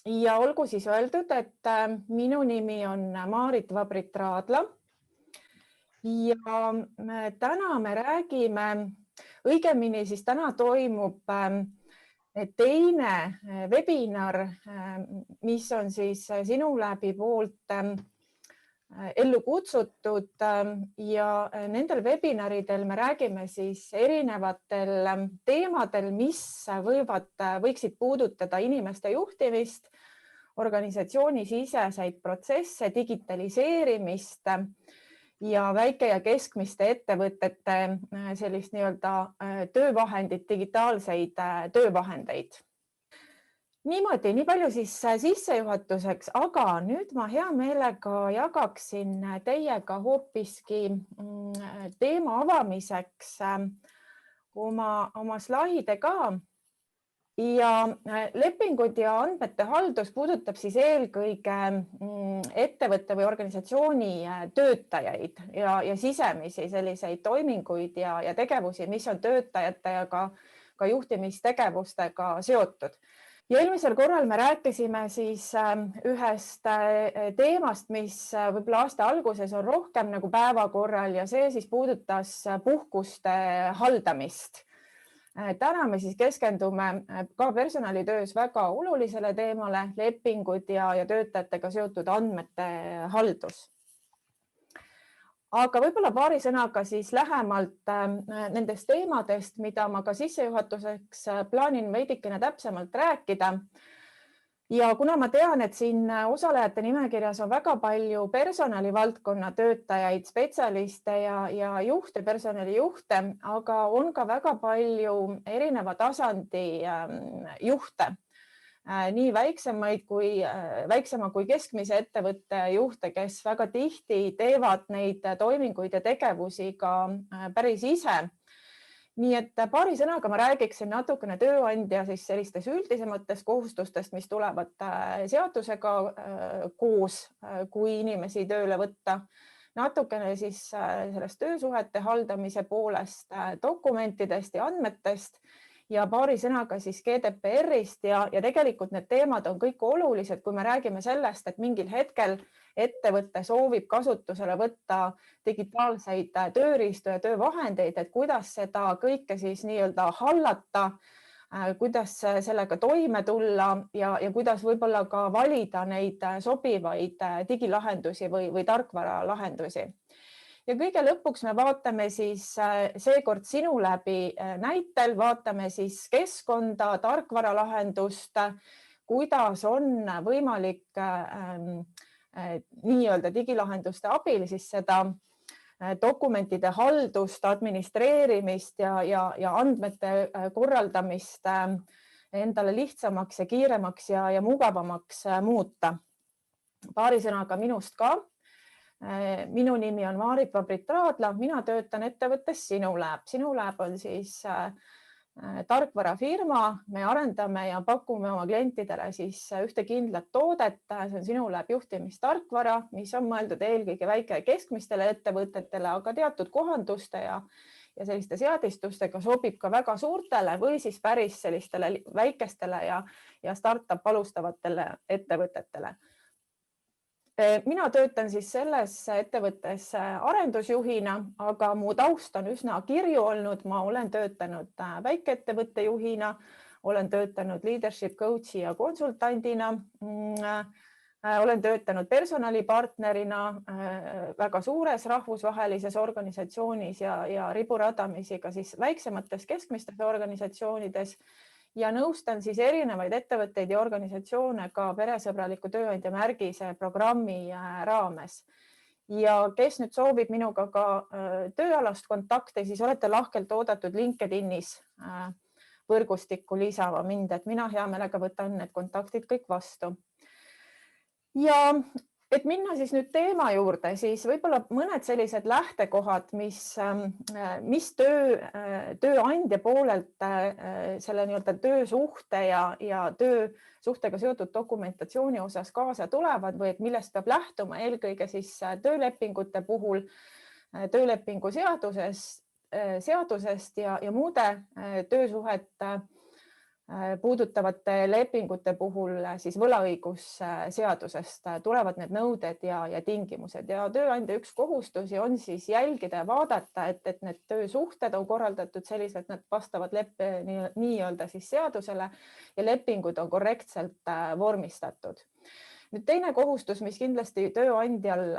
Ja olgu siis öeldud, et minu nimi on Maarit Vabrit-Raadla ja täna me räägime, õigemini siis täna toimub teine webinar, mis on siis Sinuläbi poolt ellu kutsutud ja nendel webinaridel me räägime siis erinevatel teemadel, mis võiksid puudutada inimeste juhtimist, organisatsioonisiseseid protsesse, digitaliseerimist ja väike- ja keskmiste ettevõtete sellist nii-öelda töövahendit, digitaalseid töövahendeid. Niimoodi, nii palju siis sissejuhatuseks, aga nüüd ma hea meelega jagaksin teiega hoopiski teema avamiseks oma slaide ka. Ja lepingud ja andmete haldus puudutab siis eelkõige ettevõtte või organisatsiooni töötajaid ja sisemisi selliseid toiminguid ja tegevusi, mis on töötajate ja ka juhtimistegevustega seotud. Ja eelmisel korral me rääkisime siis ühest teemast, mis võib-olla aasta alguses on rohkem nagu päevakorral ja see siis puudutas puhkuste haldamist. Täna me siis keskendume ka personalitöös väga olulisele teemale, lepingud ja töötajatega seotud andmete haldus. Aga võib-olla paari sõnaga siis lähemalt nendest teemadest, mida ma ka sissejuhatuseks plaanin veidikene täpsemalt rääkida. Ja kuna ma tean, et siin osalejate nimekirjas on väga palju personalivaldkonna töötajaid, spetsialiste ja juhte, personalijuhte, aga on ka väga palju erineva tasandi juhte, nii väiksema kui keskmise ettevõtte juhte, kes väga tihti teevad neid toiminguid ja tegevusi ka päris ise. Nii et paari sõnaga ma räägiksin natukene tööandja siis sellistest üldisematest kohustustest, mis tulevad seadusega koos, kui inimesi tööle võtta. Natukene siis sellest töösuhete haldamise poolest, dokumentidest ja andmetest ja paari sõnaga siis GDPR-ist ja tegelikult need teemad on kõik olulised, kui me räägime sellest, et mingil hetkel ettevõte soovib kasutusele võtta digitaalseid tööriistu ja töövahendeid, et kuidas seda kõike siis nii-öelda hallata, kuidas sellega toime tulla ja kuidas võib-olla ka valida neid sobivaid digilahendusi või tarkvaralahendusi. Ja kõige lõpuks me vaatame siis seekord Sinuläbi näitel, vaatame siis keskkonda, tarkvaralahendust, kuidas on võimalik nii-öelda digilahenduste abil siis seda dokumentide haldust, administreerimist ja andmete korraldamist endale lihtsamaks ja kiiremaks ja mugavamaks muuta. Paari sõnaga minust ka. Minu nimi on Maarit Vabrit-Raadla, mina töötan ettevõttes Sinulab. Sinulab on siis tarkvarafirma, me arendame ja pakume oma klientidele siis ühte kindlat toodet, see on Sinulab juhtimistarkvara, mis on mõeldud eelkõige väike- ja keskmistele ettevõtetele, aga teatud kohanduste ja selliste seadistustega sobib ka väga suurtele või siis päris sellistele väikestele ja startup alustavatele ettevõtetele. Mina töötan siis selles ettevõttes arendusjuhina, aga mu taust on üsna kirju olnud. Ma olen töötanud väikeettevõtte juhina, olen töötanud leadership coach'i ja konsultandina, olen töötanud personalipartnerina väga suures rahvusvahelises organisatsioonis ja riburadamisi ka siis väiksemates keskmistes organisatsioonides ja nõustan siis erinevaid ettevõtteid ja organisatsioone ka peresõbraliku tööandja märgise programmi raames. Ja kes nüüd soovib minuga ka tööalast kontakte, siis olete lahkelt oodatud LinkedInis võrgustikku lisama mind, et mina hea meelega võtan need kontaktid kõik vastu. Ja et minna siis nüüd teema juurde, siis võib-olla mõned sellised lähtekohad, mis tööandja poolelt selle nii-öelda töösuhte ja töösuhtega seotud dokumentatsiooni osas kaasa tulevad või et millest peab lähtuma eelkõige siis töölepingute puhul, töölepingu seadusest ja muude töösuhete puudutavate lepingute puhul siis võlaõigusseadusest tulevad need nõuded ja tingimused ja tööandja üks kohustusi on siis jälgida ja vaadata, et need töösuhted on korraldatud selliselt, et nad vastavad nii-öelda siis seadusele ja lepingud on korrektselt vormistatud. Nüüd teine kohustus, mis kindlasti tööandjal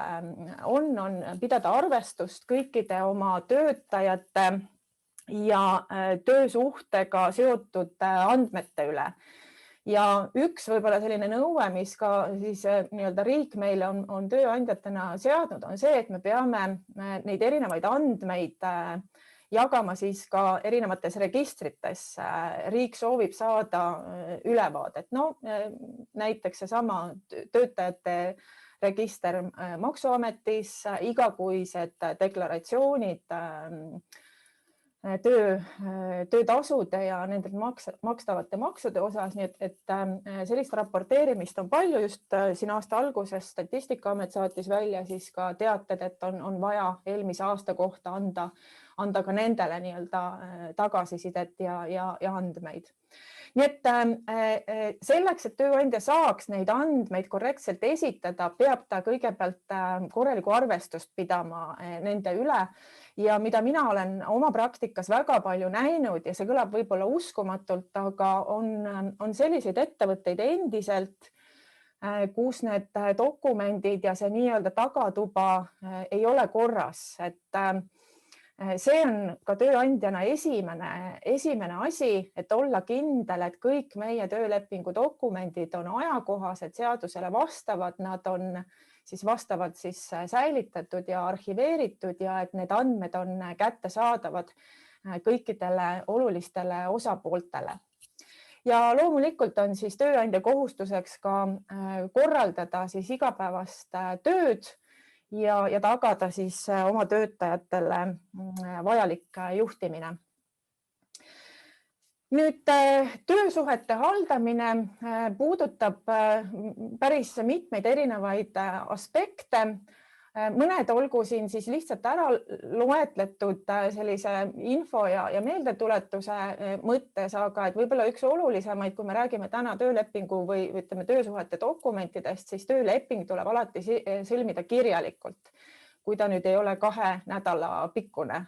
on pidada arvestust kõikide oma töötajate ja töösuhtega seotud andmete üle. Ja üks võib-olla selline nõue, mis ka siis nii-öelda riik meile on tööandjatena seadnud, on see, et me peame neid erinevaid andmeid jagama siis ka erinevates registrites. Riik soovib saada ülevaadet. No, näiteks seesama töötajate register Maksuametis, igakuised deklaratsioonid, töötasude ja nende makstavate maksude osas, nii et sellist raporteerimist on palju. Just siin aasta alguses Statistikaamet saatis välja siis ka teated, et on vaja eelmise aasta kohta anda ka nendele nii-öelda tagasisidet ja andmeid. Nii et selleks, et tööandja saaks neid andmeid korrektselt esitada, peab ta kõigepealt korralikku arvestust pidama nende üle. Ja mida mina olen oma praktikas väga palju näinud ja see kõlab võib-olla uskumatult, aga on selliseid ettevõtteid endiselt, kus need dokumendid ja see nii-öelda tagatuba ei ole korras. Et see on ka tööandjana esimene asi, et olla kindel, et kõik meie töölepingu dokumendid on ajakohased, seadusele vastavad, nad on siis vastavalt siis säilitatud ja arhiveeritud ja et need andmed on kättesaadavad kõikidele olulistele osapooltele. Ja loomulikult on siis tööandja kohustuseks ka korraldada siis igapäevast tööd ja tagada siis oma töötajatele vajalik juhtimine. Nüüd töösuhete haldamine puudutab päris mitmeid erinevaid aspekte. Mõned olgu siin siis lihtsalt ära loetletud sellise info ja meeldetuletuse mõttes, aga et võib-olla üks olulisemaid, kui me räägime täna töölepingu või ütleme töösuhete dokumentidest, siis tööleping tuleb alati sõlmida kirjalikult, kui ta nüüd ei ole 2 nädala pikkune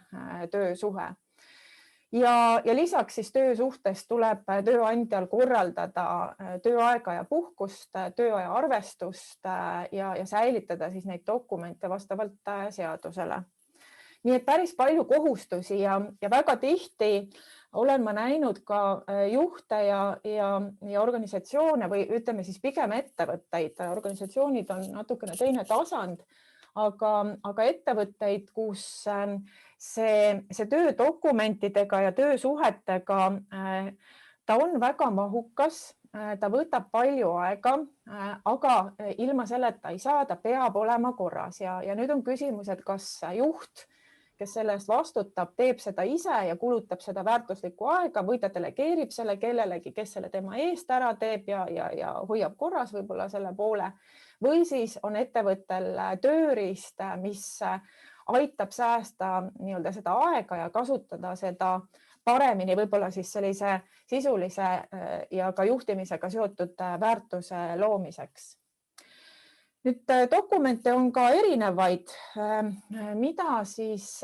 töösuhe. Ja lisaks siis töösuhtes tuleb tööandjal korraldada tööaega ja puhkust, tööaja arvestust ja säilitada siis neid dokumente vastavalt seadusele. Nii et päris palju kohustusi ja väga tihti olen ma näinud ka juhte ja organisatsioone või ütleme siis pigem ettevõtteid. Organisatsioonid on natukene teine tasand, aga ettevõtteid, kus see töödokumentidega ja töösuhetega, ta on väga mahukas, ta võtab palju aega, aga ilma selleta ei saa, ta peab olema korras. Ja nüüd on küsimus, et kas juht, kes selle eest vastutab, teeb seda ise ja kulutab seda väärtuslikku aega või ta delegeerib selle kellelegi, kes selle tema eest ära teeb ja hoiab korras võib-olla selle poole. Või siis on ettevõttel tööriist, mis aitab säästa nii-öelda seda aega ja kasutada seda paremini võib-olla siis sellise sisulise ja ka juhtimisega seotud väärtuse loomiseks. Nüüd dokumente on ka erinevaid, mida siis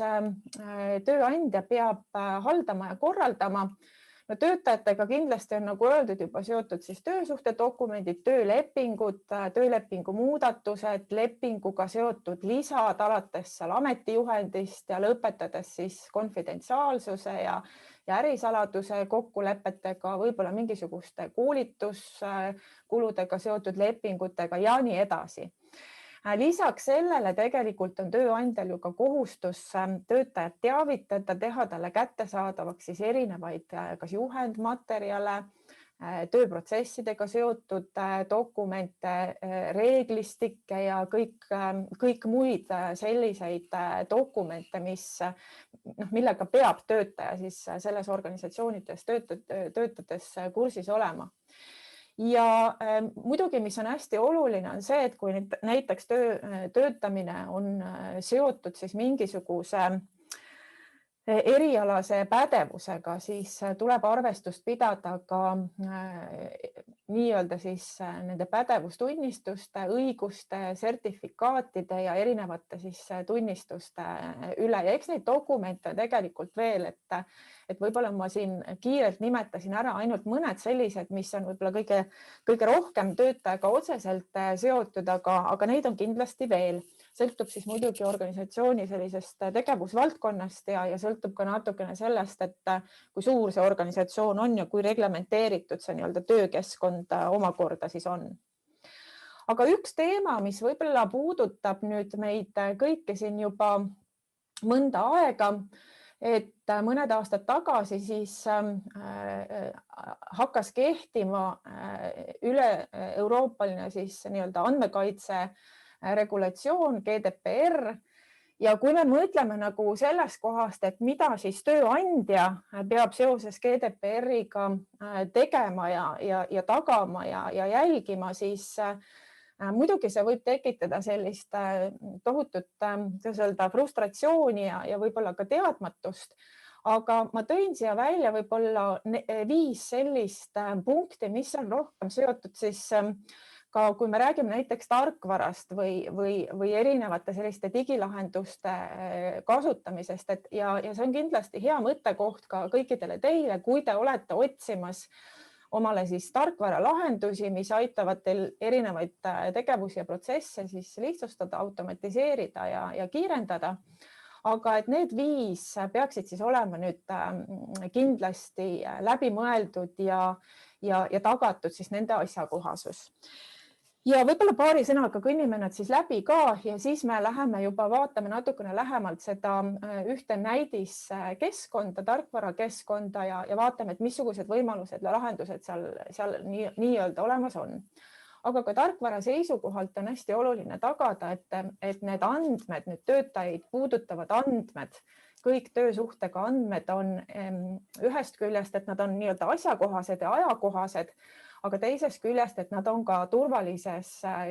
tööandja peab haldama ja korraldama. No töötajatega kindlasti on, nagu öeldud, juba seotud siis töösuhte dokumendid, töölepingud, töölepingu muudatused, lepinguga seotud lisad alates seal ametijuhendist ja lõpetades siis konfidentsiaalsuse ja ärisaladuse kokkulepetega, võib-olla mingisuguste koolituskuludega seotud lepingutega ja nii edasi. Lisaks sellele tegelikult on tööandjal ju ka kohustus töötajat teavitada, teha talle kättesaadavaks siis erinevaid kas juhendmaterjale, tööprotsessidega seotud dokumente, reeglistikke ja kõik muid selliseid dokumente, millega peab töötaja siis selles organisatsioonides töötades kursis olema. Ja muidugi, mis on hästi oluline, on see, et kui näiteks töötamine on seotud siis mingisuguse erialase pädevusega, siis tuleb arvestust pidada ka nii-öelda siis nende pädevustunnistuste, õiguste, sertifikaatide ja erinevate siis tunnistuste üle. Ja eks neid dokumente tegelikult veel, et võib-olla ma siin kiirelt nimetasin ära ainult mõned sellised, mis on võib-olla kõige rohkem töötajaga otseselt seotud, aga neid on kindlasti veel. Sõltub siis muidugi organisatsiooni sellisest tegevusvaldkonnast ja sõltub ka natukene sellest, et kui suur see organisatsioon on ja kui reglementeeritud see nii-öelda töökeskkond omakorda siis on. Aga üks teema, mis võib-olla puudutab nüüd meid kõiki siin juba mõnda aega, et mõned aastad tagasi siis hakkas kehtima üle-euroopaline siis nii-öelda andmekaitse regulatsioon GDPR ja kui me mõtleme nagu sellest kohast, et mida siis tööandja peab seoses GDPR-iga tegema ja tagama ja jälgima, siis muidugi see võib tekitada sellist tohutut frustratsiooni ja võib-olla ka teadmatust. Aga ma tõin siia välja võib-olla 5 sellist punkti, mis on rohkem seotud siis ka kui me räägime näiteks tarkvarast või erinevate selliste digilahenduste kasutamisest, ja see on kindlasti hea mõttekoht ka kõikidele teile, kui te olete otsimas omale siis tarkvaralahendusi, mis aitavad teil erinevaid tegevusi ja protsesse siis lihtsustada, automatiseerida ja kiirendada. Aga et need 5 peaksid siis olema nüüd kindlasti läbimõeldud ja tagatud siis nende asjakohasus. Ja võib-olla paari sõnaga kõnnime nad siis läbi ka ja siis me läheme juba vaatame natukene lähemalt seda ühte näidiskeskkonda, tarkvarakeskkonda ja vaatame, et missugused võimalused ja lahendused seal nii-öelda olemas on. Aga ka tarkvara seisukohalt on hästi oluline tagada, et need andmed, need töötajaid puudutavad andmed, kõik töösuhtega andmed on ühest küljest, et nad on nii-öelda asjakohased ja ajakohased, aga teisest küljest, et nad on ka turvalises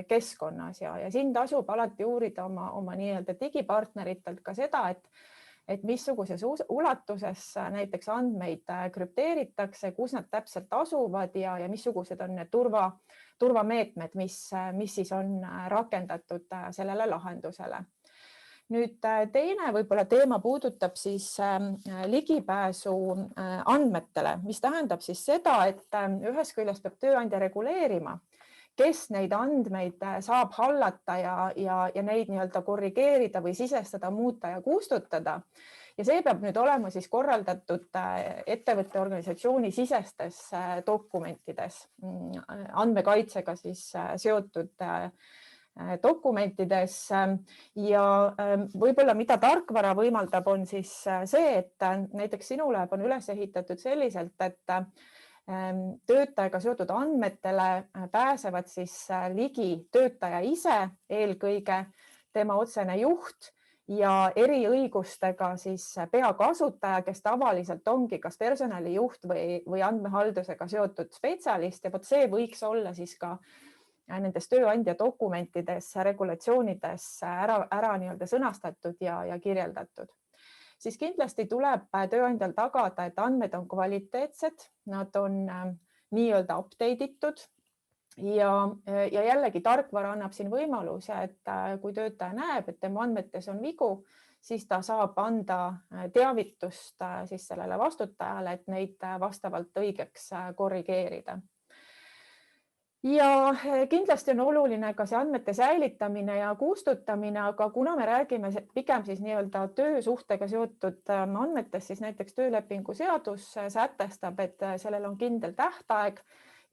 keskkonnas ja siin tasub alati uurida oma nii-öelda digipartneritelt ka seda, et missuguses ulatuses näiteks andmeid krüpteeritakse, kus nad täpselt asuvad ja missugused on need turvameetmed, mis siis on rakendatud sellele lahendusele. Nüüd teine võib-olla teema puudutab siis ligipääsu andmetele, mis tähendab siis seda, et ühest küljest peab tööandja reguleerima, kes neid andmeid saab hallata ja neid nii-öelda korrigeerida või sisestada, muuta ja kustutada. Ja see peab nüüd olema siis korraldatud ettevõtte organisatsiooni sisestes dokumentides, andmekaitsega siis seotud dokumentides ja võib-olla mida tarkvara võimaldab, on siis see, et näiteks Sinulab on üles ehitatud selliselt, et töötajaga seotud andmetele pääsevad siis ligi töötaja ise, eelkõige tema otsene juht ja eriõigustega siis peakasutaja, kes tavaliselt ongi kas personalijuht või andmehaldusega seotud spetsialist ja see võiks olla siis ka nendes tööandja dokumentides, regulatsioonides ära nii-öelda sõnastatud ja kirjeldatud. Siis kindlasti tuleb tööandjal tagada, et andmed on kvaliteetsed, nad on nii-öelda update itud ja jällegi tarkvara annab siin võimaluse, et kui töötaja näeb, et tema andmetes on vigu, siis ta saab anda teavitust siis sellele vastutajale, et neid vastavalt õigeks korrigeerida. Ja kindlasti on oluline ka see andmete säilitamine ja kustutamine, aga kuna me räägime pigem siis nii-öelda töösuhtega seotud andmetest, siis näiteks töölepingu seadus sätestab, et sellel on kindel tähtaeg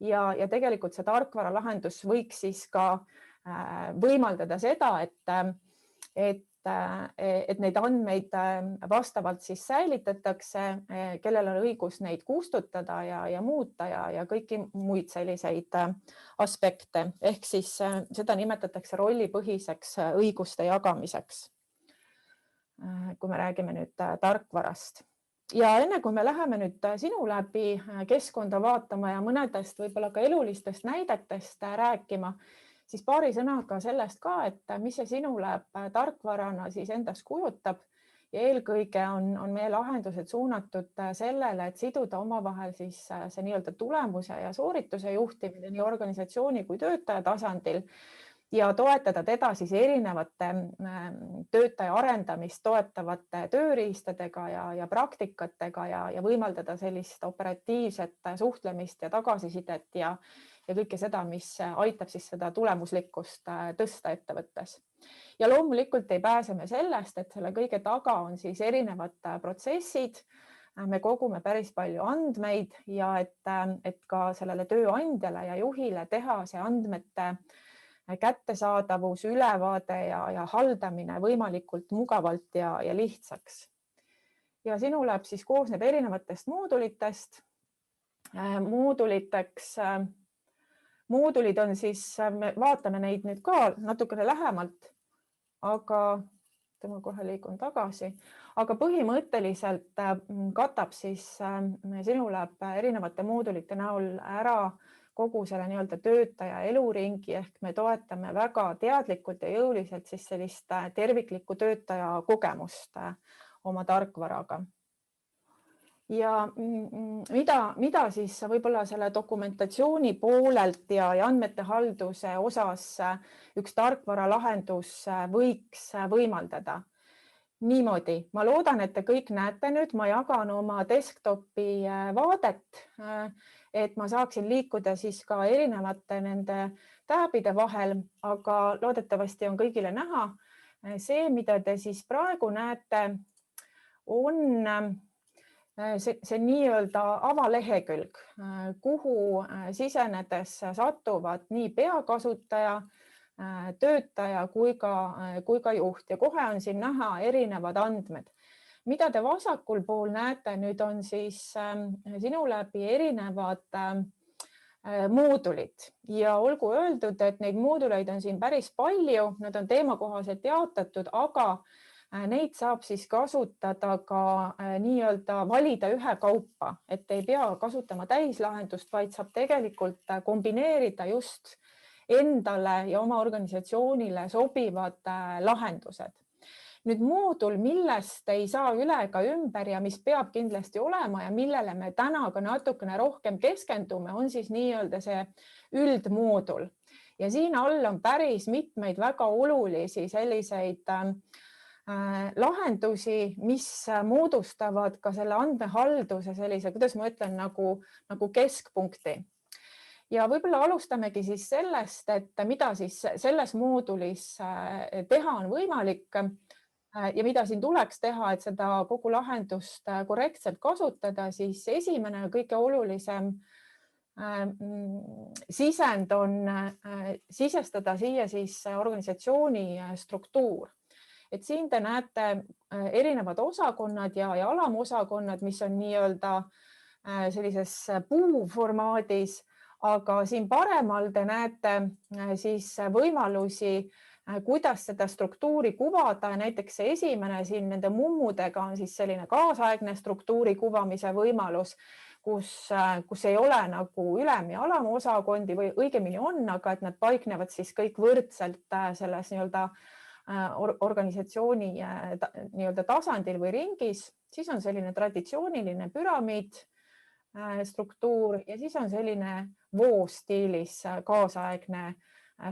ja tegelikult see tarkvara lahendus võiks siis ka võimaldada seda, et neid andmeid vastavalt siis säilitatakse, kellel on õigus neid kustutada ja muuta ja kõiki muid selliseid aspekte. Ehk siis seda nimetatakse rollipõhiseks õiguste jagamiseks, kui me räägime nüüd tarkvarast. Ja enne kui me läheme nüüd Sinulabi keskkonda vaatama ja mõnedest võib-olla ka elulistest näidetest rääkima, siis paari sõnaga sellest ka, et mis see Sinulab tarkvarana siis endast kujutab ja eelkõige on meie lahendused suunatud sellele, et siduda omavahel siis see nii-öelda tulemuse ja soorituse juhtimine nii organisatsiooni kui töötaja tasandil ja toetada teda siis erinevate töötaja arendamist toetavate tööriistadega ja praktikatega ja võimaldada sellist operatiivset suhtlemist ja tagasisidet ja kõike seda, mis aitab siis seda tulemuslikkust tõsta ettevõttes. Ja loomulikult ei pääse me sellest, et selle kõige taga on siis erinevad protsessid. Me kogume päris palju andmeid ja et ka sellele tööandjale ja juhile teha see andmete kättesaadavus, ülevaade ja haldamine võimalikult mugavalt ja lihtsaks. Ja Sinulab siis koosneb erinevatest moodulitest. Moodulid on siis, me vaatame neid nüüd ka natukene lähemalt, aga ma kohe liigun tagasi, aga põhimõtteliselt katab siis Sinulab erinevate moodulite näol ära kogu selle nii-öelda töötaja eluringi ehk me toetame väga teadlikult ja jõuliselt siis sellist terviklikku töötaja kogemust oma tarkvaraga. Ja mida siis võib-olla selle dokumentatsiooni poolelt ja andmete halduse osas üks tarkvaralahendus võiks võimaldada? Niimoodi, ma loodan, et te kõik näete nüüd, ma jagan oma desktopi vaadet, et ma saaksin liikuda siis ka erinevate nende tääbide vahel, aga loodetavasti on kõigile näha. See, mida te siis praegu näete, on see nii-öelda avalehekülg, kuhu sisenedes satuvad nii peakasutaja, töötaja kui ka juht ja kohe on siin näha erinevad andmed. Mida te vasakul pool näete, nüüd on siis Sinulabi erinevad moodulid ja olgu öeldud, et neid mooduleid on siin päris palju, nad on teemakohaselt jaotatud, aga neid saab siis kasutada ka nii-öelda valida ühekaupa, et ei pea kasutama täislahendust, vaid saab tegelikult kombineerida just endale ja oma organisatsioonile sobivad lahendused. Nüüd moodul, millest ei saa üle ega ümber ja mis peab kindlasti olema ja millele me täna ka natukene rohkem keskendume, on siis nii-öelda see üldmoodul. Ja siin all on päris mitmeid väga olulisi selliseid lahendusi, mis moodustavad ka selle andmehalduse sellise, kuidas ma ütlen, nagu keskpunkti. Ja võib-olla alustamegi siis sellest, et mida siis selles moodulis teha on võimalik ja mida siin tuleks teha, et seda kogu lahendust korrektselt kasutada, siis esimene kõige olulisem sisend on sisestada siia siis organisatsiooni struktuur. Et siin te näete erinevad osakonnad ja alamosakonnad, mis on nii-öelda sellises puuformaadis, aga siin paremal te näete siis võimalusi, kuidas seda struktuuri kuvada. Näiteks see esimene siin nende mummudega on siis selline kaasaegne struktuuri kuvamise võimalus, kus ei ole nagu ülem- ja alamosakondi või õigemini on, aga et nad paiknevad siis kõik võrdselt selles nii-öelda organisatsiooni nii-öelda tasandil või ringis, siis on selline traditsiooniline püramiid struktuur ja siis on selline voostiilis kaasaegne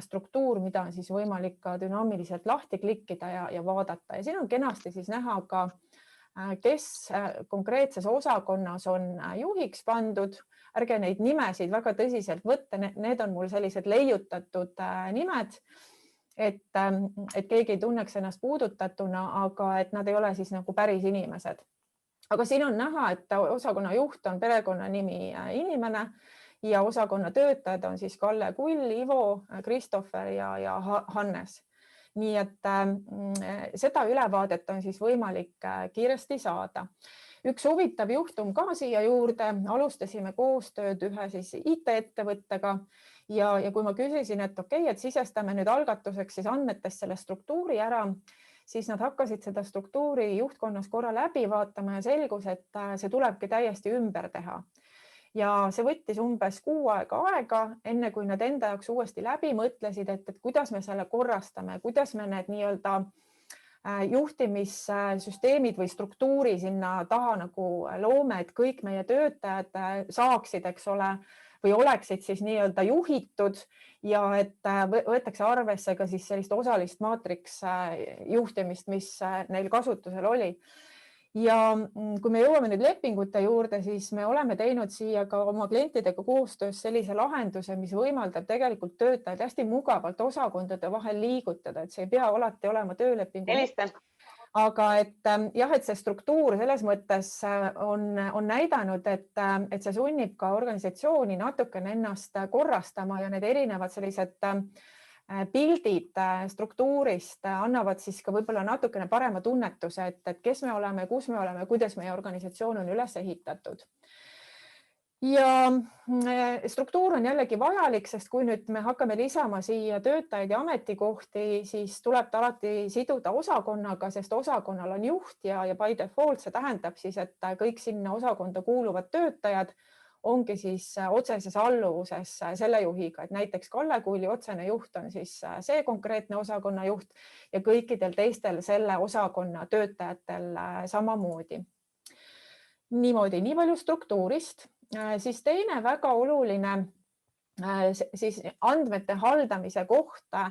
struktuur, mida on siis võimalik ka dünaamiliselt lahti klikkida ja vaadata. Ja siin on kenasti siis näha ka, kes konkreetses osakonnas on juhiks pandud. Ärge neid nimesid väga tõsiselt võtta, need on mul sellised leiutatud nimed, et keegi ei tunneks ennast puudutatuna, aga et nad ei ole siis nagu päris inimesed. Aga siin on näha, et osakonna juht on perekonnanimi inimene ja osakonna töötajad on siis Kalle Kull, Ivo, Kristoffer ja Hannes. Nii et seda ülevaadet on siis võimalik kiiresti saada. Üks huvitav juhtum ka siia juurde, alustasime koostööd ühe siis IT-ettevõttega ja kui ma küsisin, et okei, et sisestame nüüd algatuseks siis andmetest selle struktuuri ära, siis nad hakkasid seda struktuuri juhtkonnas korra läbi vaatama ja selgus, et see tulebki täiesti ümber teha. Ja see võttis umbes 6 aega, enne kui nad enda jaoks uuesti läbi mõtlesid, et kuidas me selle korrastame, kuidas me need nii-öelda juhtimissüsteemid või struktuuri sinna taha nagu loome, et kõik meie töötajad saaksid, eks ole, või oleksid siis nii-öelda juhitud ja et võetakse arvesse ka siis sellist osalist maatriks juhtimist, mis neil kasutusel oli. Ja kui me jõuame nüüd lepingute juurde, siis me oleme teinud siia ka oma klientidega koostöös sellise lahenduse, mis võimaldab tegelikult töötajaid hästi mugavalt osakondade vahel liigutada, et see ei pea alati olema töölepingu. Aga et jah, et see struktuur selles mõttes on näidanud, et see sunnib ka organisatsiooni natukene ennast korrastama ja need erinevad sellised pildid struktuurist annavad siis ka võib-olla natukene parema tunnetuse, et kes me oleme, kus me oleme, kuidas meie organisatsioon on üles ehitatud. Ja struktuur on jällegi vajalik, sest kui nüüd me hakkame lisama siia töötajaid ja ametikohti, siis tuleb ta alati siduda osakonnaga, sest osakonnal on juht ja by default see tähendab siis, et kõik sinna osakonda kuuluvad töötajad ongi siis otseses alluvuses selle juhiga, et näiteks Kalle Kuuli otsene juht on siis see konkreetne osakonna juht ja kõikidel teistel selle osakonna töötajatel samamoodi. Niimoodi, nii palju struktuurist. Siis teine väga oluline siis andmete haldamise kohta,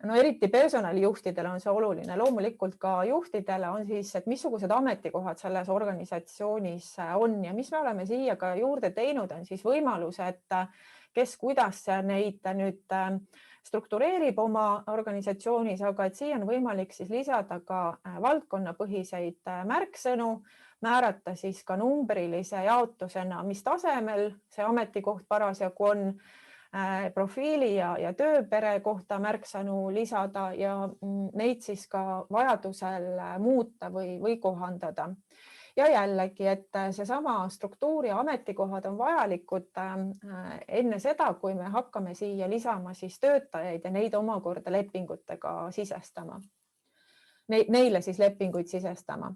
no eriti personalijuhtidele on see oluline, loomulikult ka juhtidele on siis, et missugused ametikohad selles organisatsioonis on ja mis me oleme siia ka juurde teinud, on siis võimalus, et kes kuidas neid nüüd struktureerib oma organisatsioonis, aga et siia on võimalik siis lisada ka valdkonnapõhiseid märksõnu, määrata siis ka numbrilise jaotusena, mis tasemel see ametikoht parasjagu on, profiili ja tööpere kohta märksõnu lisada ja neid siis ka vajadusel muuta või kohandada. Ja jällegi, et seesama struktuur ja ametikohad on vajalikud enne seda, kui me hakkame siia lisama siis töötajaid ja neid omakorda lepingutega sisestama. Neile siis lepinguid sisestama.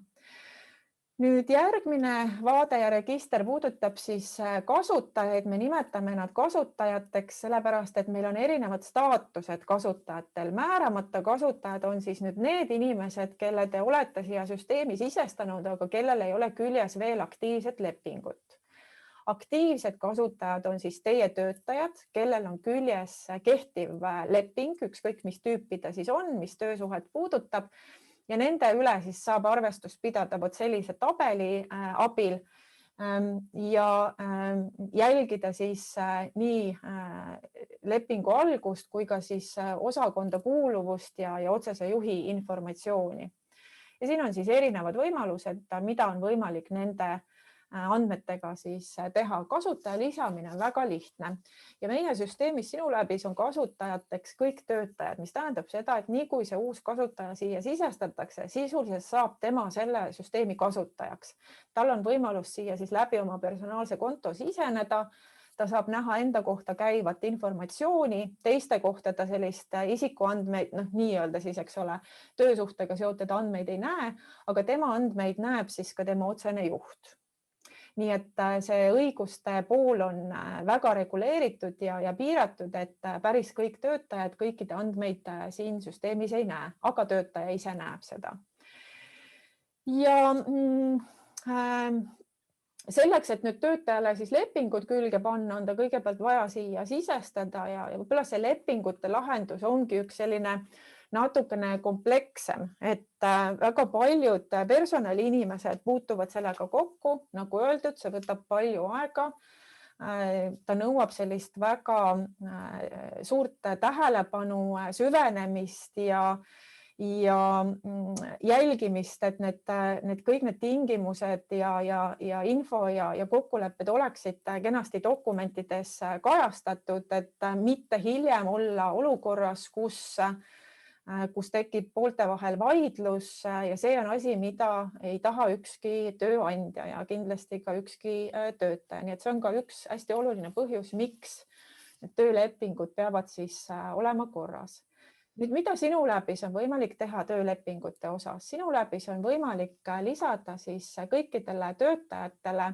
Nüüd järgmine vaade ja register puudutab siis kasutajaid, me nimetame nad kasutajateks, sellepärast et meil on erinevad staatused kasutajatel. Määramata kasutajad on siis nüüd need inimesed, kelle te olete siia süsteemi sisestanud, aga kellel ei ole küljes veel aktiivset lepingut. Aktiivsed kasutajad on siis teie töötajad, kellel on küljes kehtiv leping, ükskõik mis tüüpi ta siis on, mis töösuhet puudutab. Ja nende üle siis saab arvestust pidada sellise tabeli abil ja jälgida siis nii lepingu algust kui ka siis osakonda kuuluvust ja otsese juhi informatsiooni. Ja siin on siis erinevad võimalused, mida on võimalik nende andmetega siis teha. Kasutaja lisamine on väga lihtne ja meie süsteemis Sinuläbis on kasutajateks kõik töötajad, mis tähendab seda, et nii kui see uus kasutaja siia sisestatakse, sisuliselt saab tema selle süsteemi kasutajaks. Tal on võimalus siia siis läbi oma personaalse konto siseneda, ta saab näha enda kohta käivat informatsiooni, teiste kohta ta sellist isikuandmeid, nii-öelda siis, eks ole, töösuhtega seotud andmeid ei näe, aga tema andmeid näeb siis ka tema otsene juht. Nii et see õiguste pool on väga reguleeritud ja piiratud, et päris kõik töötajad kõikide andmeid siin süsteemis ei näe, aga töötaja ise näeb seda. Ja selleks, et nüüd töötajale siis lepingud külge panna, on ta kõigepealt vaja siia sisestada ja võib-olla see lepingute lahendus ongi üks selline natukene komplekssem, et väga paljud personaliinimesed puutuvad sellega kokku, nagu öeldud, see võtab palju aega. Ta nõuab sellist väga suurt tähelepanu, süvenemist ja jälgimist, et kõik need tingimused ja info ja kokkulepped oleksid kenasti dokumentides kajastatud, et mitte hiljem olla olukorras, kus tekib poolte vahel vaidlus ja see on asi, mida ei taha ükski tööandja ja kindlasti ka ükski töötaja. Nii et see on ka üks hästi oluline põhjus, miks töölepingud peavad siis olema korras. Nüüd, mida Sinuläbis on võimalik teha töölepingute osas? Sinuläbis on võimalik lisada siis kõikidele töötajatele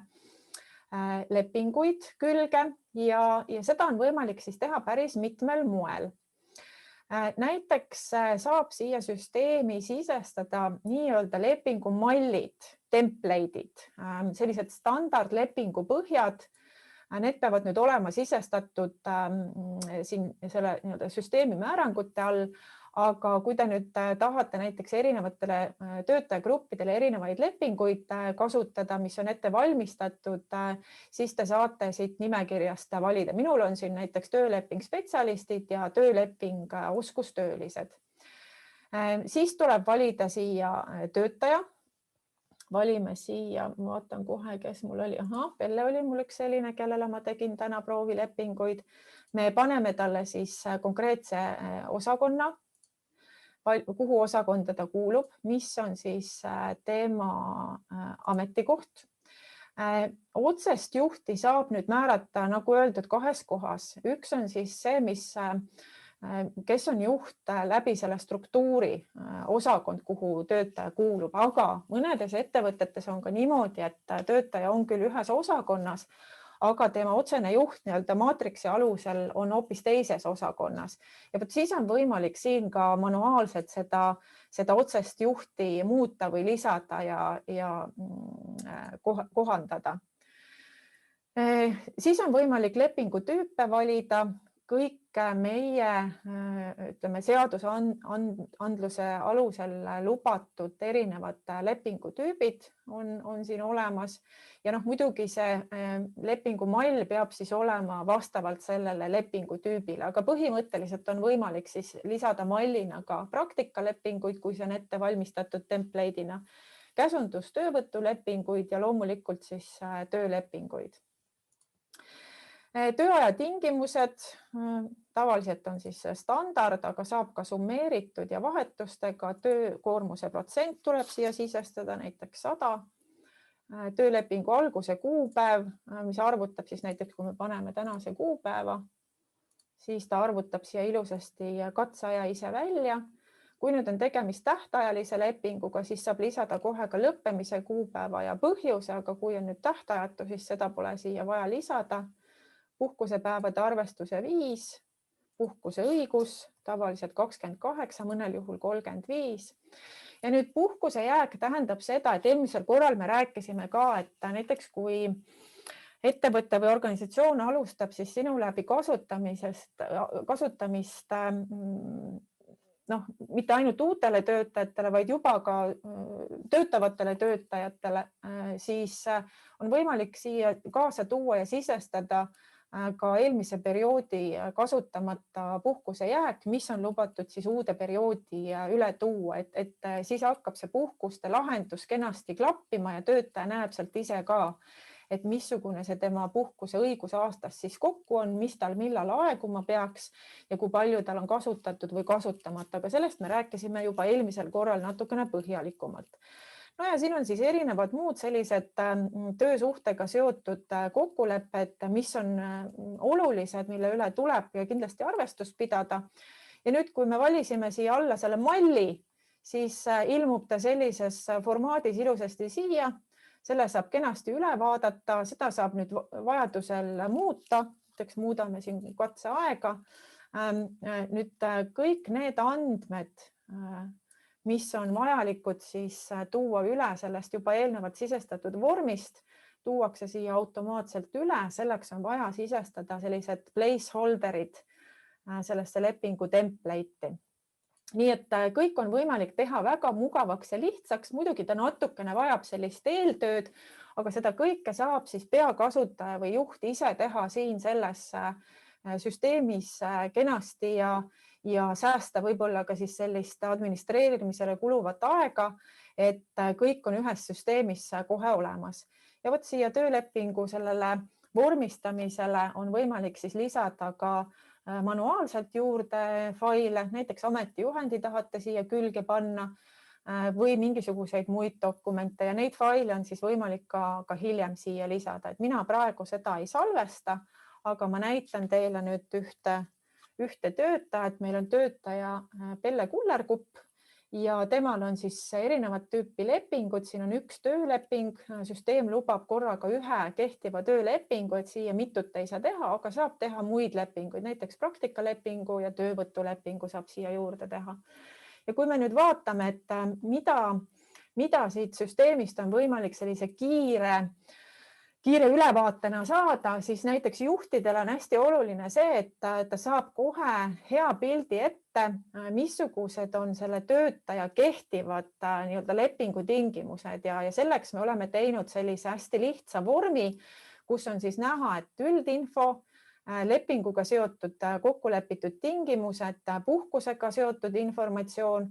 lepinguid külge ja seda on võimalik siis teha päris mitmel moel. Näiteks saab siia süsteemi sisestada nii-öelda lepingumallid, template'id, sellised standardlepingu põhjad. Need peavad nüüd olema sisestatud siin selle nii-öelda süsteemi määrangute all. Aga kui te nüüd tahate näiteks erinevatele töötajagruppidele erinevaid lepinguid kasutada, mis on ette valmistatud, siis te saate siit nimekirjast valida. Minul on siin näiteks tööleping spetsialistid ja tööleping oskustöölised. Siis tuleb valida siia töötaja. Valime siia, ma vaatan kohe, kes mul oli. Pelle oli mul üks selline, kellele ma tegin täna proovilepinguid. Me paneme talle siis konkreetse osakonna, kuhu osakonda ta kuulub, mis on siis tema ametikoht. Otsest juhti saab nüüd määrata, nagu öeldud, kahes kohas. Üks on siis see, kes on juht läbi selle struktuuri osakond, kuhu töötaja kuulub, aga mõnedes ettevõtetes on ka niimoodi, et töötaja on küll ühes osakonnas, aga tema otsene juht nii-öelda maatriksi alusel on hoopis teises osakonnas. Ja siis on võimalik siin ka manuaalselt seda otsest juhti muuta või lisada ja kohandada. Siis on võimalik lepingutüüpe valida. Kõik meie seadusandluse alusel lubatud erinevad lepingutüübid on siin olemas. Ja muidugi see lepingumall peab siis olema vastavalt sellele lepingutüübile, aga põhimõtteliselt on võimalik siis lisada mallina ka praktikalepinguid, kui see on ette valmistatud template'ina, käsundustöövõtulepinguid ja loomulikult siis töölepinguid. Tööaja tingimused tavaliselt on siis standard, aga saab ka summeeritud ja vahetustega. Töökoormuse protsent tuleb siia sisestada, näiteks 100. Töölepingu alguse kuupäev, mis arvutab siis näiteks, kui me paneme tänase kuupäeva, siis ta arvutab siia ilusasti katseaja ise välja. Kui nüüd on tegemist tähtajalise lepinguga, siis saab lisada kohe ka lõppemise kuupäeva ja põhjuse, aga kui on nüüd tähtajatu, siis seda pole siia vaja lisada. Puhkusepäevade arvestuse 5, puhkuse õigus, tavaliselt 28, mõnel juhul 35. Ja nüüd puhkuse jääk tähendab seda, et eelmisel korral me rääkisime ka, et näiteks kui ettevõte või organisatsioon alustab siis sinu läbi kasutamist mitte ainult uutele töötajatele, vaid juba ka töötavatele töötajatele, siis on võimalik siia kaasa tuua ja sisestada ka eelmise perioodi kasutamata puhkuse jääk, mis on lubatud siis uude perioodi üle tuua, et siis hakkab see puhkuste lahendus kenasti klappima ja töötaja näeb sealt ise ka, et missugune see tema puhkuse õigus aastas siis kokku on, mis tal millal aeguma peaks ja kui palju tal on kasutatud või kasutamata, aga sellest me rääkisime juba eelmisel korral natukene põhjalikumalt. No ja siin on siis erinevad muud sellised töösuhtega seotud kokkulepped, mis on olulised, mille üle tuleb ja kindlasti arvestust pidada. Ja nüüd, kui me valisime siia alla selle malli, siis ilmub ta sellises formaadis ilusasti siia. Selle saab kenasti üle vaadata, seda saab nüüd vajadusel muuta, näiteks muudame siin katseaega. Nüüd kõik need andmed, mis on vajalikud siis tuua üle sellest juba eelnevalt sisestatud vormist, tuuakse siia automaatselt üle, selleks on vaja sisestada sellised placeholderid sellesse lepingu template'i. Nii et kõik on võimalik teha väga mugavaks ja lihtsaks, muidugi ta natukene vajab sellist eeltööd, aga seda kõike saab siis peakasutaja või juht ise teha siin selles süsteemis kenasti ja säästa võib-olla ka siis sellist administreerimisele kuluvat aega, et kõik on ühes süsteemis kohe olemas. Ja võt siia töölepingu sellele vormistamisele on võimalik siis lisada ka manuaalselt juurde faile, näiteks ametijuhendi tahate siia külge panna või mingisuguseid muid dokumente ja neid faile on siis võimalik ka hiljem siia lisada. Et mina praegu seda ei salvesta, aga ma näitan teile nüüd ühte töötajat. Meil on töötaja Pelle Kullerkupp ja temal on siis erinevat tüüpi lepingud, siin on üks tööleping, süsteem lubab korraga ühe kehtiva töölepingu, et siia mitut ei saa teha, aga saab teha muid lepinguid, näiteks praktikalepingu ja töövõtulepingu saab siia juurde teha. Ja kui me nüüd vaatame, et mida siit süsteemist on võimalik sellise kiire ülevaatena saada, siis näiteks juhtidel on hästi oluline see, et ta saab kohe hea pildi ette, missugused on selle töötaja kehtivad nii-öelda lepingutingimused ja selleks me oleme teinud sellise hästi lihtsa vormi, kus on siis näha, et üldinfo, lepinguga seotud kokkulepitud tingimused, puhkusega seotud informatsioon,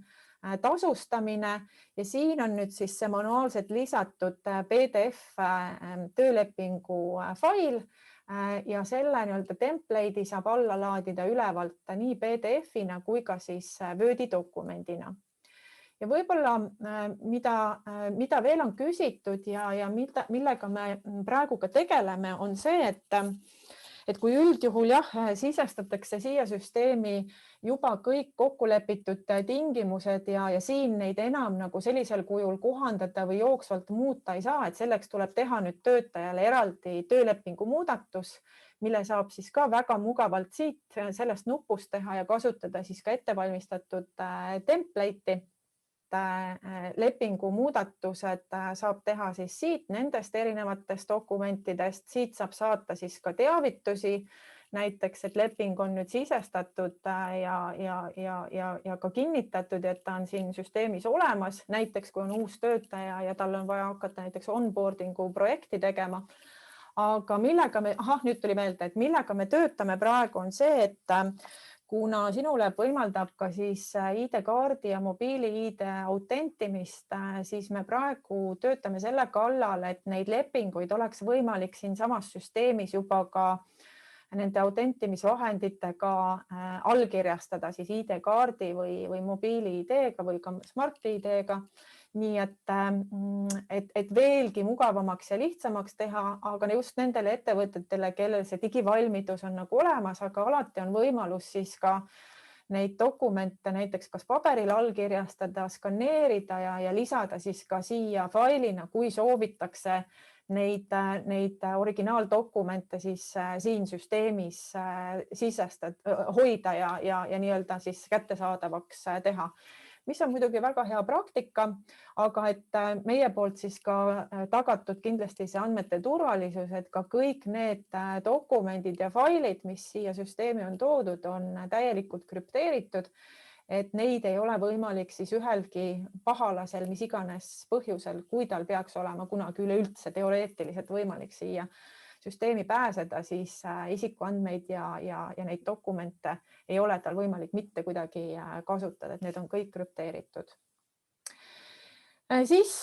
tasustamine ja siin on nüüd siis see manuaalselt lisatud PDF töölepingu fail ja selle nii-öelda template'i saab alla laadida ülevalt nii PDF-ina kui ka siis Wordi dokumendina. Ja võib-olla mida veel on küsitud ja millega me praegu ka tegeleme, on see, et kui üldjuhul sisestatakse siia süsteemi juba kõik kokkulepitud tingimused ja siin neid enam nagu sellisel kujul kohandada või jooksvalt muuta ei saa, et selleks tuleb teha nüüd töötajale eraldi töölepingu muudatus, mille saab siis ka väga mugavalt siit sellest nupust teha ja kasutada siis ka ettevalmistatud template'i. Lepingu muudatused saab teha siis siit nendest erinevatest dokumentidest, siit saab saata siis ka teavitusi, näiteks, et leping on nüüd sisestatud ja ka kinnitatud, et ta on siin süsteemis olemas, näiteks kui on uus töötaja ja tal on vaja hakata näiteks onboardingu projekti tegema. Aga nüüd tuli meelde, et millega me töötame praegu on see, et kuna sinule võimaldab ka siis ID-kaardi ja mobiili-ID autentimist, siis me praegu töötame selle kallal, et neid lepinguid oleks võimalik siinsamas süsteemis juba ka nende autentimisvahenditega allkirjastada siis ID-kaardi või mobiili-ID-ga või ka smart-ID-ga. Nii et veelgi mugavamaks ja lihtsamaks teha, aga just nendele ettevõtetele, kellel see digivalmidus on nagu olemas, aga alati on võimalus siis ka neid dokumente näiteks kas paberil allkirjastada, skaneerida ja lisada siis ka siia failina, kui soovitakse neid originaaldokumente siis siin süsteemis hoida ja nii-öelda siis kättesaadavaks teha. Mis on muidugi väga hea praktika, aga et meie poolt siis ka tagatud kindlasti see andmete turvalisus, et ka kõik need dokumendid ja failid, mis siia süsteemi on toodud, on täielikult krüpteeritud, et neid ei ole võimalik siis ühelgi pahalasel, mis iganes põhjusel, kui tal peaks olema kunagi üleüldse teoreetiliselt võimalik siia süsteemi pääseda, siis isikuandmeid ja neid dokumente ei ole tal võimalik mitte kuidagi kasutada, et need on kõik krüpteeritud. Siis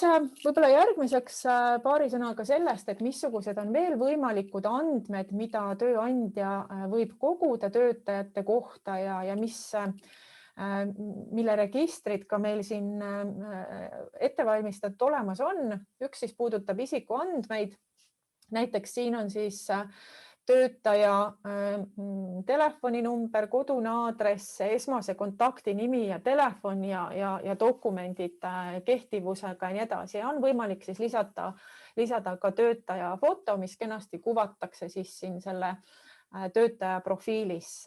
võib-olla järgmiseks paari sõnaga sellest, et missugused on veel võimalikud andmed, mida tööandja võib koguda töötajate kohta ja mille registrid ka meil siin ettevalmistatud olemas on. Üks siis puudutab isikuandmeid. Näiteks siin on siis töötaja telefoninumber, kodune aadress, esmase kontakti nimi ja telefon ja dokumendid kehtivusega ja nii edasi. Ja on võimalik siis lisada ka töötaja foto, mis kenasti kuvatakse siis siin selle töötaja profiilis,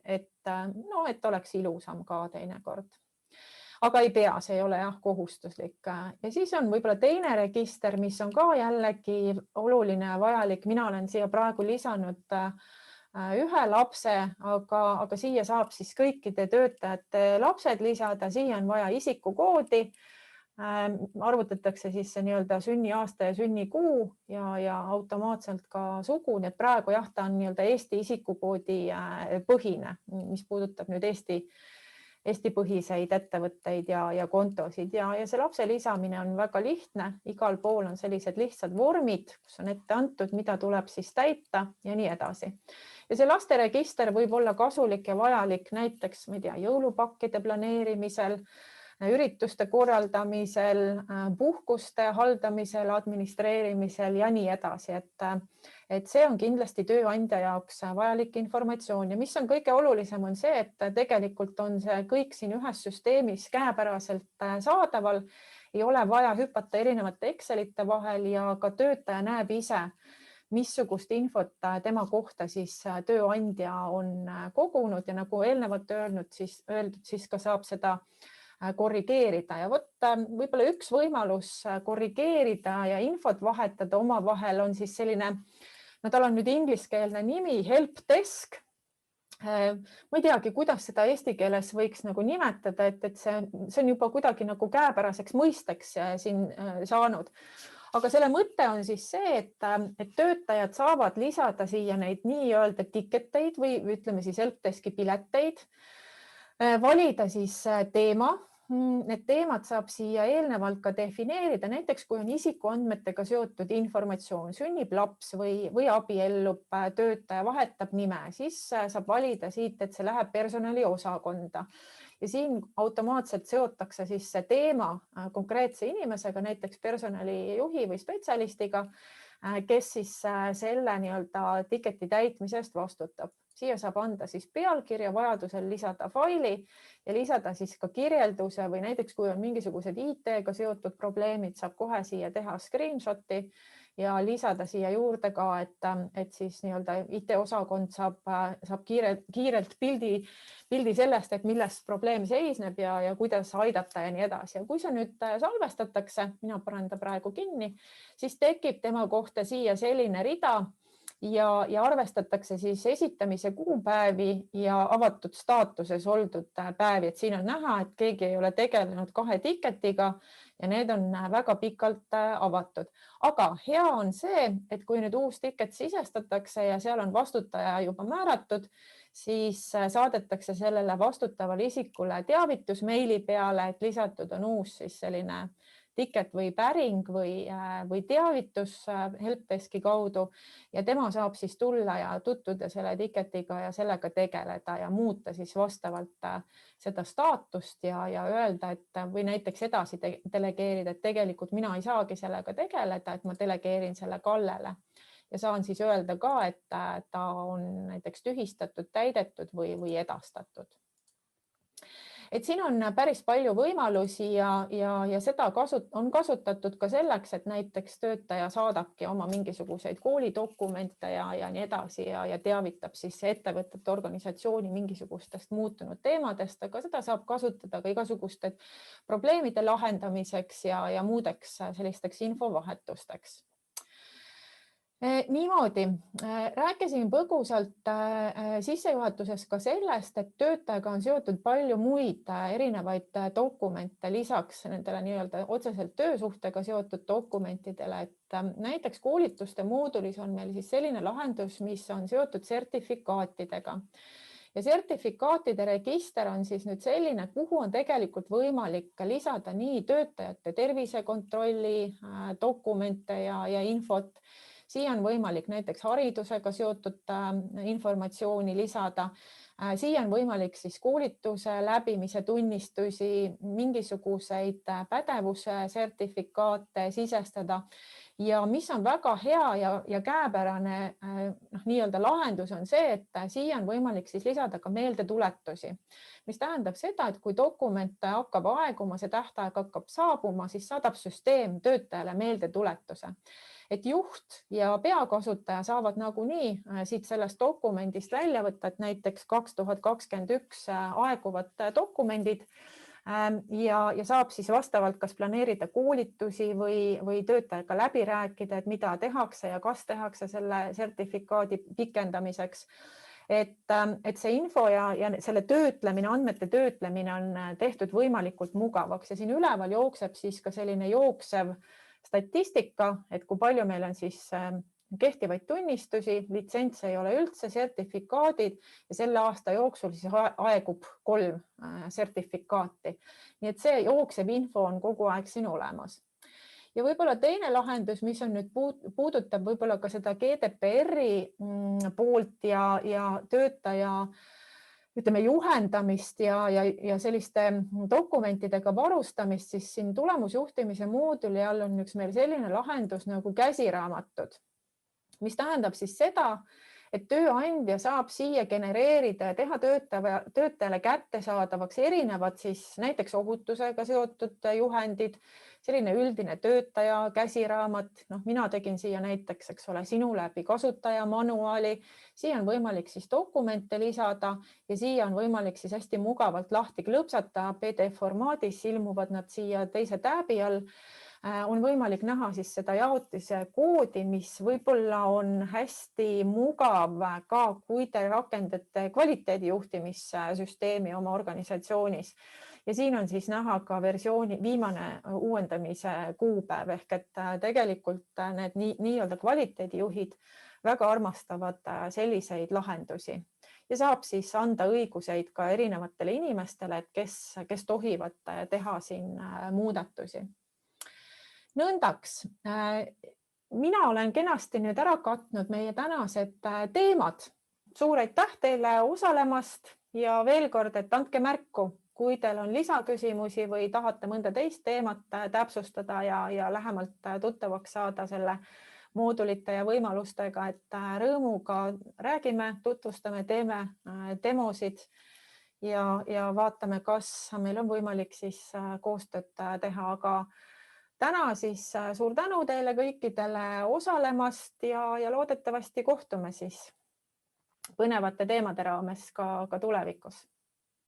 et oleks ilusam ka teinekord. Aga ei pea, see ei ole kohustuslik. Ja siis on võib-olla teine register, mis on ka jällegi oluline ja vajalik. Mina olen siia praegu lisanud ühe lapse, aga siia saab siis kõikide töötajate lapsed lisada. Siia on vaja isikukoodi. Arvutatakse siis see nii-öelda sünniaasta ja sünnikuu ja automaatselt ka sugu. Nii et praegu ta on nii-öelda Eesti isikukoodi põhine, mis puudutab nüüd Eesti põhiseid ettevõtteid ja kontosid ja see lapse lisamine on väga lihtne. Igal pool on sellised lihtsad vormid, kus on ette antud, mida tuleb siis täita ja nii edasi. Ja see lasteregister võib olla kasulik ja vajalik näiteks, jõulupakkide planeerimisel, ürituste korraldamisel, puhkuste haldamisel, administreerimisel ja nii edasi. et see on kindlasti tööandja jaoks vajalik informatsioon ja mis on kõige olulisem, on see, et tegelikult on see kõik siin ühes süsteemis käepäraselt saadaval. Ei ole vaja hüpata erinevate Excelite vahel ja ka töötaja näeb ise, missugust infot tema kohta siis tööandja on kogunud ja nagu eelnevalt öeldud, siis ka saab seda korrigeerida ja võib-olla üks võimalus korrigeerida ja infot vahetada omavahel on siis selline, no tal on nüüd ingliskeelne nimi, helpdesk. Ma ei teagi, kuidas seda eesti keeles võiks nagu nimetada, et see on juba kuidagi nagu käepäraseks mõisteks siin saanud. Aga selle mõte on siis see, et töötajad saavad lisada siia neid nii-öelda tiketeid või ütleme siis helpdeski pileteid, valida siis teema. Need teemad saab siia eelnevalt ka defineerida, näiteks kui on isikuandmetega seotud informatsioon, sünnib laps või abiellub töötaja, vahetab nime, siis saab valida siit, et see läheb personaliosakonda. Ja siin automaatselt seotakse siis see teema konkreetse inimesega, näiteks personalijuhi või spetsialistiga, kes siis selle nii-öelda tiketi täitmisest vastutab. Siia saab anda siis pealkirja, vajadusel lisada faili ja lisada siis ka kirjelduse või näiteks kui on mingisugused IT-ga seotud probleemid, saab kohe siia teha screenshoti ja lisada siia juurde ka, et siis nii-öelda IT-osakond saab kiirelt pildi sellest, et millest probleem seisneb ja kuidas aidata ja nii edasi. Ja kui see nüüd salvestatakse, mina panen ta praegu kinni, siis tekib tema kohta siia selline rida ja arvestatakse siis esitamise kuupäevi ja avatud staatuses oldud päevi. Et siin on näha, et keegi ei ole tegelenud 2 tiketiga ja need on väga pikalt avatud. Aga hea on see, et kui nüüd uus tiket sisestatakse ja seal on vastutaja juba määratud, siis saadetakse sellele vastutavale isikule teavitus meili peale, et lisatud on uus siis selline tiket või päring või teavitus helpdeski kaudu ja tema saab siis tulla ja tutvuda selle tiketiga ja sellega tegeleda ja muuta siis vastavalt seda staatust ja öelda, et või näiteks edasi delegeerida, et tegelikult mina ei saagi sellega tegeleda, et ma delegeerin selle Kallele ja saan siis öelda ka, et ta on näiteks tühistatud, täidetud või edastatud. Et siin on päris palju võimalusi ja seda on kasutatud ka selleks, et näiteks töötaja saadabki oma mingisuguseid koolidokumente ja nii edasi ja teavitab siis ettevõtet, organisatsiooni mingisugustest muutunud teemadest, aga seda saab kasutada ka igasuguste probleemide lahendamiseks ja muudeks sellisteks infovahetusteks. Niimoodi, rääkisin põgusalt sissejuhatuses ka sellest, et töötajaga on seotud palju muid erinevaid dokumente lisaks nendele nii-öelda otseselt töösuhtega seotud dokumentidele, et näiteks koolituste moodulis on meil siis selline lahendus, mis on seotud sertifikaatidega. Ja sertifikaatide register on siis nüüd selline, kuhu on tegelikult võimalik lisada nii töötajate tervisekontrolli dokumente ja infot. Siia on võimalik näiteks haridusega seotud informatsiooni lisada. Siia on võimalik siis koolituse läbimise tunnistusi, mingisuguseid pädevuse sertifikaate sisestada. Ja mis on väga hea ja käepärane nii-öelda lahendus on see, et siia on võimalik siis lisada ka meeldetuletusi, mis tähendab seda, et kui dokument hakkab aeguma, see tähtaeg hakkab saabuma, siis saadab süsteem töötajale meeldetuletuse. Et juht ja peakasutaja saavad nagunii siit sellest dokumendist välja võtta, et näiteks 2021 aeguvad dokumendid ja saab siis vastavalt kas planeerida koolitusi või töötajaga läbi rääkida, et mida tehakse ja kas tehakse selle sertifikaadi pikendamiseks. Et see info ja selle töötlemine, andmete töötlemine on tehtud võimalikult mugavaks ja siin üleval jookseb siis ka selline jooksev statistika, et kui palju meil on siis kehtivaid tunnistusi, litsentse ei ole üldse, sertifikaadid ja selle aasta jooksul siis aegub 3 sertifikaati. Nii et see jooksev info on kogu aeg siin olemas. Ja võib-olla teine lahendus, mis on nüüd puudutab võib-olla ka seda GDPR-i poolt ja töötaja ütleme juhendamist ja selliste dokumentidega varustamist, siis siin tulemusjuhtimise mooduli all on üks meil selline lahendus nagu käsiraamatud, mis tähendab siis seda, et tööandja saab siia genereerida ja teha töötajale kättesaadavaks erinevad siis näiteks ohutusega seotud juhendid, selline üldine töötaja käsiraamat. Mina tegin siia näiteks, eks ole, sinu läbi kasutajamanuaali, siia on võimalik siis dokumente lisada ja siia on võimalik siis hästi mugavalt lahti klõpsata, PDF formaadis ilmuvad nad siia teise tääbi all. On võimalik näha siis seda jaotise koodi, mis võib-olla on hästi mugav ka, kui te rakendate kvaliteedijuhtimissüsteemi oma organisatsioonis. Ja siin on siis näha ka versiooni viimane uuendamise kuupäev ehk et tegelikult need nii-öelda kvaliteedijuhid väga armastavad selliseid lahendusi ja saab siis anda õiguseid ka erinevatele inimestele, et kes tohivad teha siin muudatusi. Nõndaks, mina olen kenasti nüüd ära katnud meie tänased teemad. Suur aitäh teile osalemast ja veel kord, et andke märku, kui teil on lisaküsimusi või tahate mõnda teist teemat täpsustada ja lähemalt tuttavaks saada selle moodulite ja võimalustega, et rõõmuga räägime, tutvustame, teeme demosid ja vaatame, kas meil on võimalik siis koostööd teha, aga täna siis suur tänu teile kõikidele osalemast ja loodetavasti kohtume siis põnevate teemade raames ka tulevikus.